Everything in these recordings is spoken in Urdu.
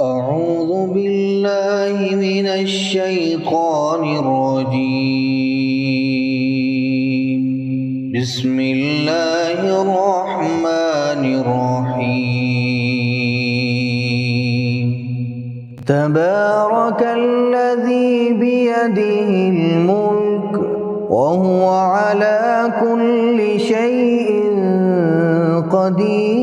أعوذ بالله من الشيطان الرجيم. بسم الله الرحمن الرحيم. تبارك الذي بيده الملك وهو على كل شيء قدير.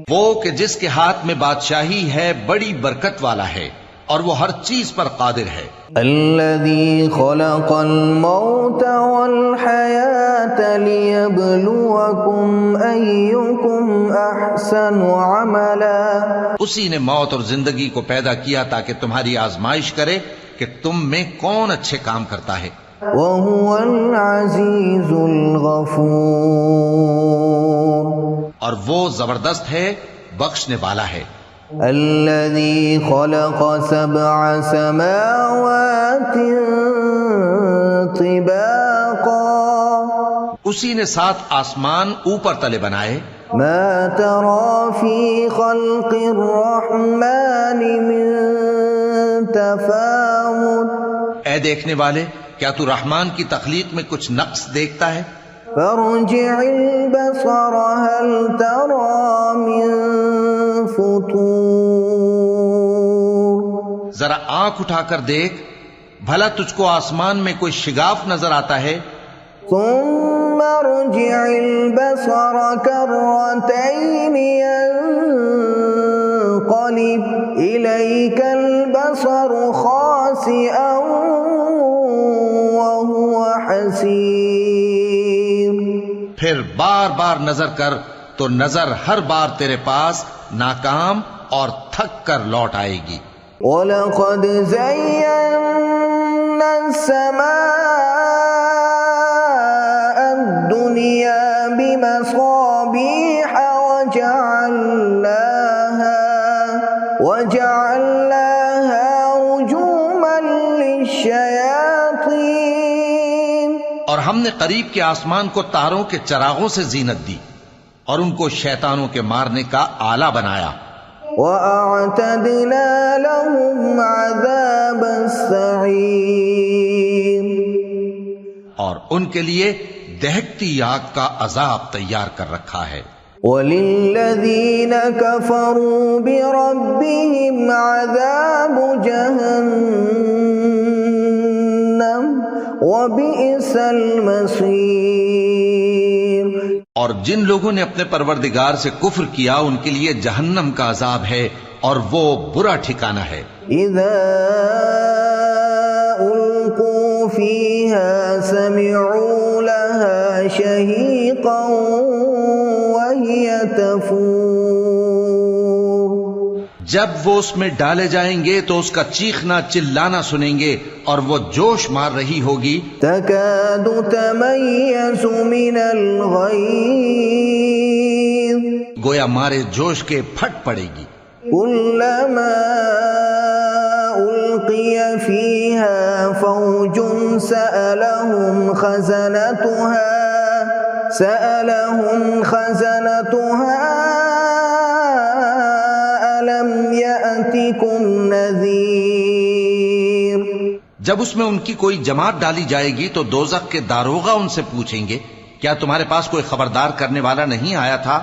وہ کہ جس کے ہاتھ میں بادشاہی ہے بڑی برکت والا ہے اور وہ ہر چیز پر قادر ہے. الذي خلق الموت والحياة ليبلوكم أيكم أحسن عملا. اسی نے موت اور زندگی کو پیدا کیا تاکہ تمہاری آزمائش کرے کہ تم میں کون اچھے کام کرتا ہے. وهو العزيز الغفور. اور وہ زبردست ہے، بخشنے والا ہے. الذي خلق 7 سماوات طباقا. اسی نے 7 آسمان اوپر تلے بنائے. ما ترى في خلق الرحمن من تفاوت. اے دیکھنے والے، کیا تو رحمان کی تخلیق میں کچھ نقص دیکھتا ہے؟ فارجع البصر هل ترى من فطور. ذرا آنکھ اٹھا کر دیکھ، بھلا تجھ کو آسمان میں کوئی شگاف نظر آتا ہے؟ ثم ارجع البصر كرتين ينقلب إليك البصر خاسئا وهو حسير. پھر بار بار نظر کر تو نظر ہر بار تیرے پاس ناکام اور تھک کر لوٹ آئے گی. وَلَقَدْ زَيَّنَّا السَّمَاءَ الدُّنْيَا بِمَصَابِيحَ وَجَعَلْنَاهَا رُجُومًا لِلشَّيَاطِينِ. اور ہم نے قریب کے آسمان کو تاروں کے چراغوں سے زینت دی اور ان کو شیطانوں کے مارنے کا آلہ بنایا. وَأَعْتَدْنَا لَهُمْ عَذَابَ السَّعِيرِ. اور ان کے لیے دہکتی آگ کا عذاب تیار کر رکھا ہے. وَلِلَّذِينَ كَفَرُوا بِرَبِّهِمْ عَذَابُ جَهَنَّمَ وَبِئْسَ الْمَصِيرُ. اور جن لوگوں نے اپنے پروردگار سے کفر کیا ان کے لیے جہنم کا عذاب ہے اور وہ برا ٹھکانہ ہے. اذا القوا فيها سمعوا لها شهيقا وهي تفور. جب وہ اس میں ڈالے جائیں گے تو اس کا چیخنا چلانا سنیں گے اور وہ جوش مار رہی ہوگی. تكاد تميز من الغيظ. گویا مارے جوش کے پھٹ پڑے گی. كلما ألقي فيها فوج سألهم خزنتها ألم يأتكم نذير. جب اس میں ان کی کوئی جماعت ڈالی جائے گی تو دوزخ کے داروغہ ان سے پوچھیں گے کیا تمہارے پاس کوئی خبردار کرنے والا نہیں آیا تھا؟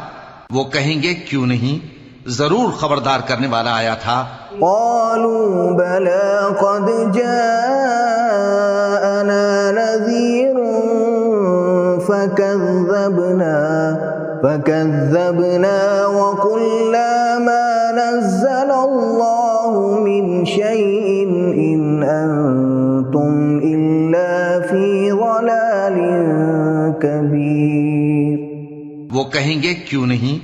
وہ کہیں گے کیوں نہیں، ضرور خبردار کرنے والا آیا تھا. قالوا بلى قد جاءنا نذير فكذبنا وقلنا ما نزل الله من شيء إن أنتم إلا في ضلال كبير. وہ کہیں گے کیوں نہیں،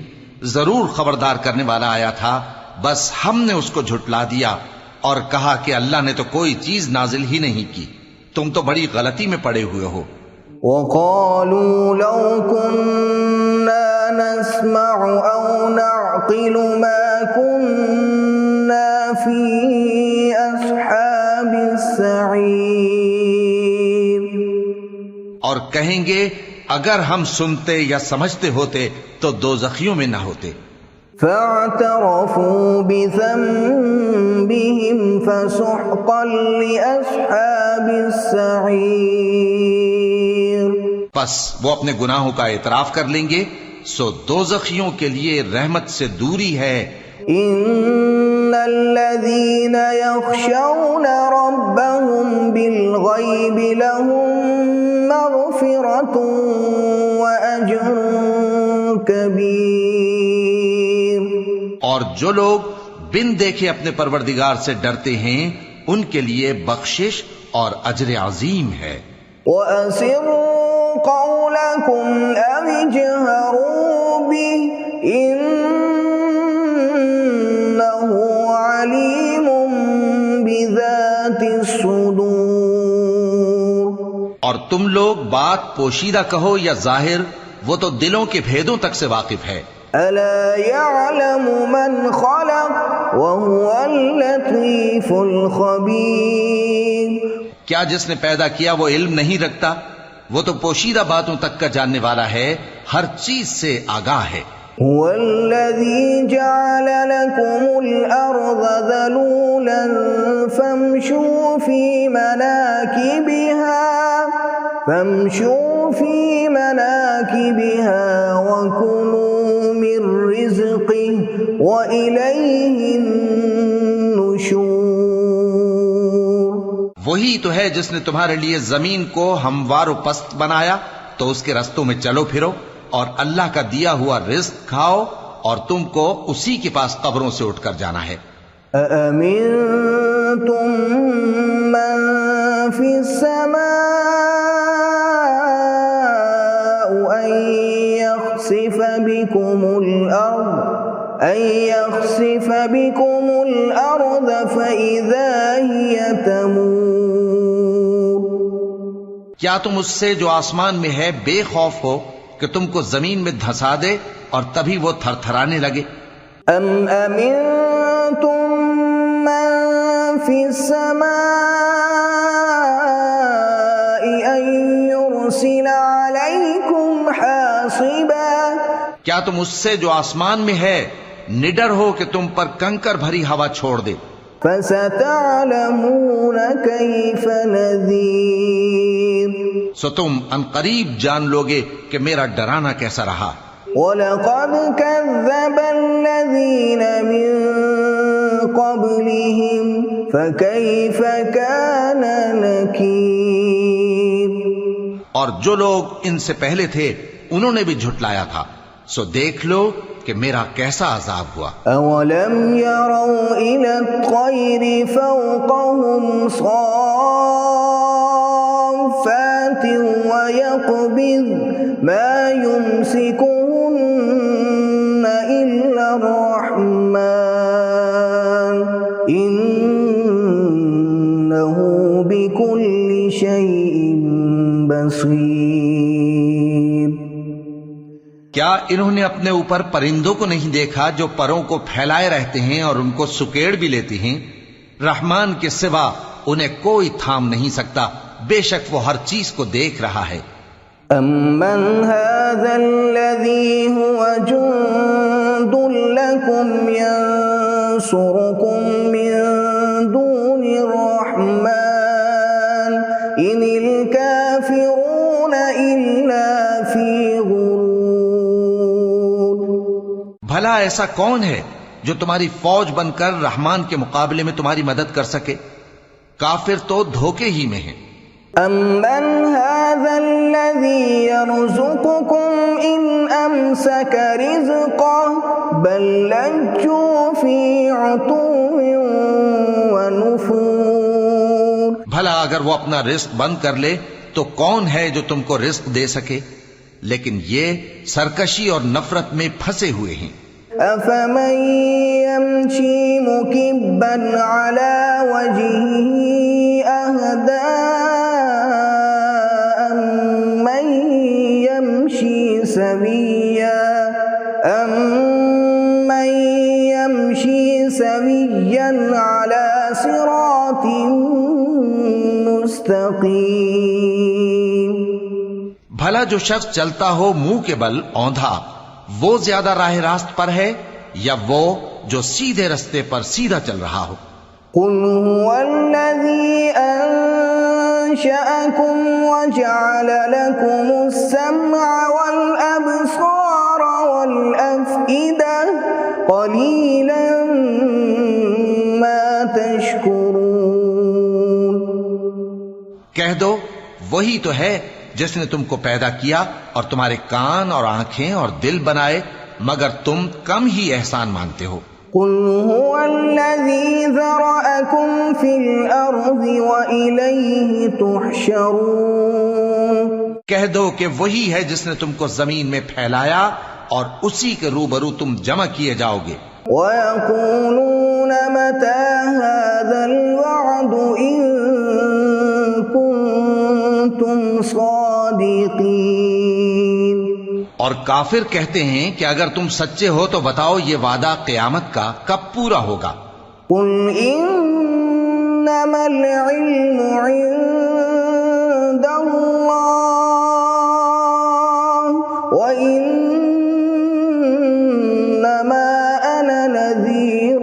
ضرور خبردار کرنے والا آیا تھا، بس ہم نے اس کو جھٹلا دیا اور کہا کہ اللہ نے تو کوئی چیز نازل ہی نہیں کی، تم تو بڑی غلطی میں پڑے ہوئے ہو. وقالوا لو كنا نسمع أو نعقل ما كنا في أصحاب السعير. اور کہیں گے اگر ہم سنتے یا سمجھتے ہوتے تو دوزخیوں میں نہ ہوتے. فاعترفوا بذنبهم فسحقا لأصحاب السعير. پس وہ اپنے گناہوں کا اعتراف کر لیں گے، سو دوزخیوں کے لیے رحمت سے دوری ہے. ان الذين يخشون ربهم بالغيب لهم مغفرة واجر كبير. اور جو لوگ بن دیکھے اپنے پروردگار سے ڈرتے ہیں ان کے لیے بخشش اور اجر عظیم ہے. وَأَسِرُّوا قَوْلَكُمْ أَوِ اجْهَرُوا بِهِ إِنَّهُ عَلِيمٌ بِذَاتِ الصُّدُورِ. اور تم لوگ بات پوشیدہ کہو یا ظاہر، وہ تو دلوں کے بھیدوں تک سے واقف ہے. أَلَا يَعْلَمُ مَنْ خَلَقَ وَهُوَ اللَّطِيفُ الْخَبِيرُ. کیا جس نے پیدا کیا وہ علم نہیں رکھتا؟ وہ تو پوشیدہ باتوں تک کا جاننے والا ہے، ہر چیز سے آگاہ ہے. هو الذي جعل لكم الأرض ذلولا فامشوا في مناكبها وكلوا من رزقه وإليه النشور. وہی تو ہے جس نے تمہارے لیے زمین کو ہموار و پست بنایا، تو اس کے رستوں میں چلو پھرو اور اللہ کا دیا ہوا رزق کھاؤ، اور تم کو اسی کے پاس قبروں سے اٹھ کر جانا ہے. أَأَمِنتُم مَّن فِي السَّمَاءِ أَن يَخْسِفَ بِكُمُ الْأَرْضَ فَإِذَا هِيَ تَمُورُ. کیا تم اس سے جو آسمان میں ہے بے خوف ہو کہ تم کو زمین میں دھسا دے اور تبھی وہ تھر تھرانے لگے؟ ام امنتم من فی السماء ان یرسل علیکم حاصبا. کیا تم اس سے جو آسمان میں ہے نڈر ہو کہ تم پر کنکر بھری ہوا چھوڑ دے؟ فستعلمون کیف نذیر. سو تم ان قریب جان لوگے کہ میرا ڈرانا کیسا رہا. وَلَقَدْ كَذَّبَ الَّذِينَ مِن قَبْلِهِمْ فَكَيْفَ كَانَ نَكِيرِ. اور جو لوگ ان سے پہلے تھے انہوں نے بھی جھٹلایا تھا، سو دیکھ لو کہ میرا کیسا عذاب ہوا. أَوَلَمْ يَرَوْا إِلَى الطَّيْرِ فَوْقَهُمْ صَافَّاتٍ وَيَقْبِضْنَ مَا يُمْسِكُهُنَّ إِلَّا الرَّحْمَنُ إِنَّهُ بِكُلِّ شَيْءٍ بَصِيرٌ. کیا انہوں نے اپنے اوپر پرندوں کو نہیں دیکھا جو پروں کو پھیلائے رہتے ہیں اور ان کو سکیڑ بھی لیتے ہیں؟ رحمان کے سوا انہیں کوئی تھام نہیں سکتا، بے شک وہ ہر چیز کو دیکھ رہا ہے. أَمَّنْ هَذَا الَّذِي هُوَ جُندٌ لَكُمْ يَنصُرُكُمْ مِن دُونِ الرَّحْمَنِ إِنِ الْكَافِرُونَ إِلَّا فِي غُرُورٍ. بھلا ایسا کون ہے جو تمہاری فوج بن کر رحمان کے مقابلے میں تمہاری مدد کر سکے؟ کافر تو دھوکے ہی میں ہیں. أَمَّنْ هَذَا الَّذِي يَرْزُقُكُمْ إِنْ أَمْسَكَ رِزْقَهُ بَل لَّجُّوا فِي عُتُوٍّ وَنُفُورٍ. بھلا اگر وہ اپنا رزق بند کر لے تو کون ہے جو تم کو رزق دے سکے؟ لیکن یہ سرکشی اور نفرت میں پھنسے ہوئے ہیں. أَفَمَن يَمْشِي مُكِبًّا عَلَى وَجْهِهِ أَهْدَىٰ أَمَّن يَمْشِي سَوِيًّا عَلَى صِرَاطٍ مُسْتَقِيمٍ. بھلا جو شخص چلتا ہو منہ کے بل اوندھا، وہ زیادہ راہ راست پر ہے یا وہ جو سیدھے رستے پر سیدھا چل رہا ہو؟ قل هو الذي أنشأكم وجعل لكم السمع والأبصار والأفئدة قليلا ما تشكرون۔ کہہ دو وہی تو ہے جس نے تم کو پیدا کیا اور تمہارے کان اور آنکھیں اور دل بنائے، مگر تم کم ہی احسان مانتے ہو۔ قل هو الذي ذرأكم في الأرض وإليه تحشرون۔ کہہ دو کہ وہی ہے جس نے تم کو زمین میں پھیلایا اور اسی کے روبرو تم جمع کیے جاؤ گے۔ وَيَقُولُونَ مَتَى هَذَا الْوَعْدُ إِن كُنتُمْ صَادِقِينَ۔ اور کافر کہتے ہیں کہ اگر تم سچے ہو تو بتاؤ یہ وعدہ قیامت کا کب پورا ہوگا؟ قُلْ إِنَّمَا الْعِلْمُ عِندَ اللَّهِ وَإِنَّمَا أَنَا نَذِيرٌ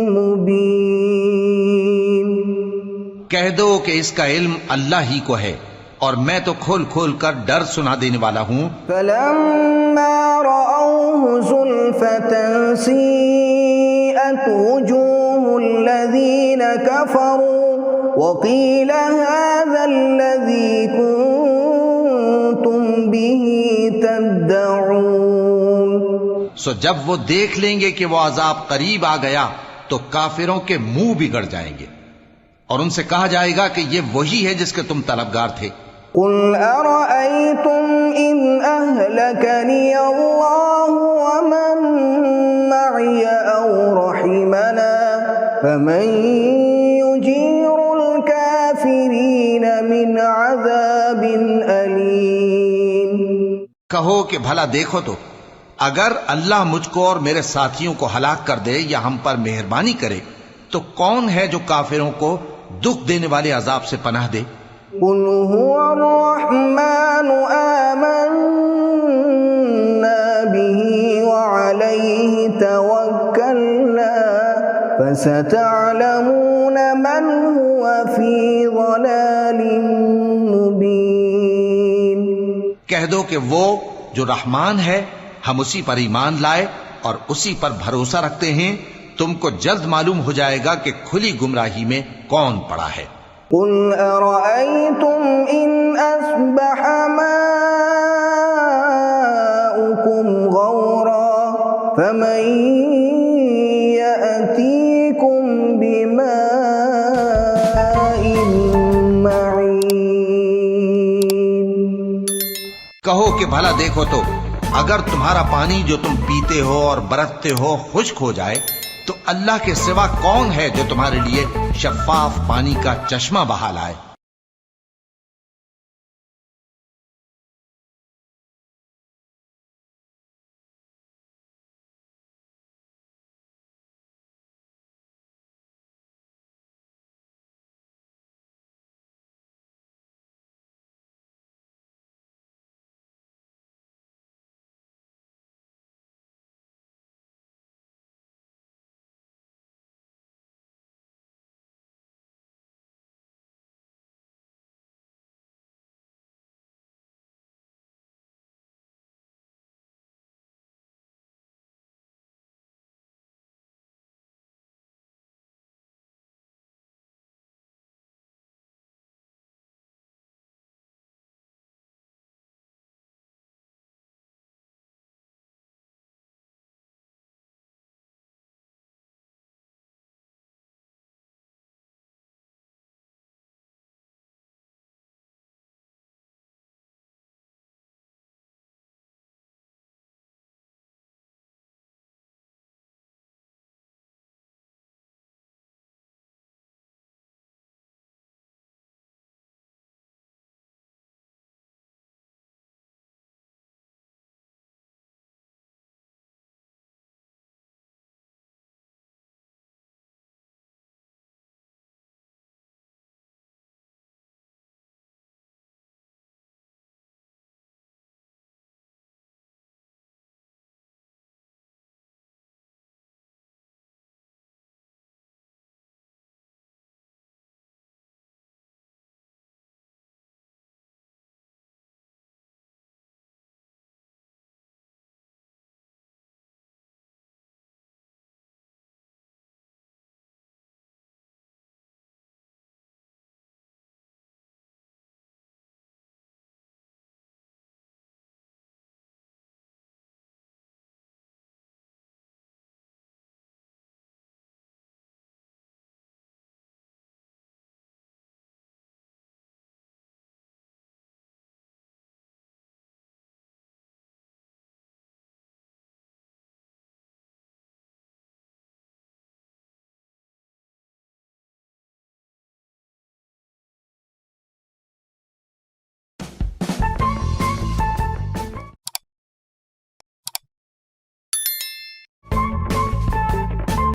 مُبِينٌ۔ کہہ دو کہ اس کا علم اللہ ہی کو ہے اور میں تو کھول کھول کر ڈر سنا دینے والا ہوں۔ فَلَمَّا رَأَوْهُ زُلْفَةً سِيئَتْ وُجُوهُ الَّذِينَ كَفَرُوا وَقِيلَ هَذَا الَّذِي كُنتُمْ بِهِ تَدَّعُونَ۔ سو جب وہ دیکھ لیں گے کہ وہ عذاب قریب آ گیا تو کافروں کے منہ بگڑ جائیں گے اور ان سے کہا جائے گا کہ یہ وہی ہے جس کے تم طلبگار تھے۔ قُلْ أَرَأَيْتُمْ إِنْ أَهْلَكَنِيَ اللَّهُ وَمَن مَّعِيَ أَوْ رَحِمَنَا فَمَن يُجِيرُ الْكَافِرِينَ مِنْ عَذَابٍ أَلِيمٍ۔ کہو کہ بھلا دیکھو تو اگر اللہ مجھ کو اور میرے ساتھیوں کو ہلاک کر دے یا ہم پر مہربانی کرے تو کون ہے جو کافروں کو دکھ دینے والے عذاب سے پناہ دے؟ قُلْ هُوَ الرَّحْمَنُ آمَنَّا بِهِ وَعَلَيْهِ تَوَكَّلْنَا فَسَتَعْلَمُونَ مَنْ هُوَ فِي ضَلَالٍ مُبِينٍ۔ کہہ دو کہ وہ جو رحمان ہے ہم اسی پر ایمان لائے اور اسی پر بھروسہ رکھتے ہیں، تم کو جلد معلوم ہو جائے گا کہ کھلی گمراہی میں کون پڑا ہے۔ قُلْ أَرَأَيْتُمْ إِنْ أَصْبَحَ مَاؤُكُمْ غَوْرًا فَمَن يَأْتِيكُم بِمَاءٍ مَّعِينٍ۔ کہو کہ بھلا دیکھو تو اگر تمہارا پانی جو تم پیتے ہو اور برتتے ہو خشک ہو جائے تو اللہ کے سوا کون ہے جو تمہارے لیے شفاف پانی کا چشمہ بہا لائے؟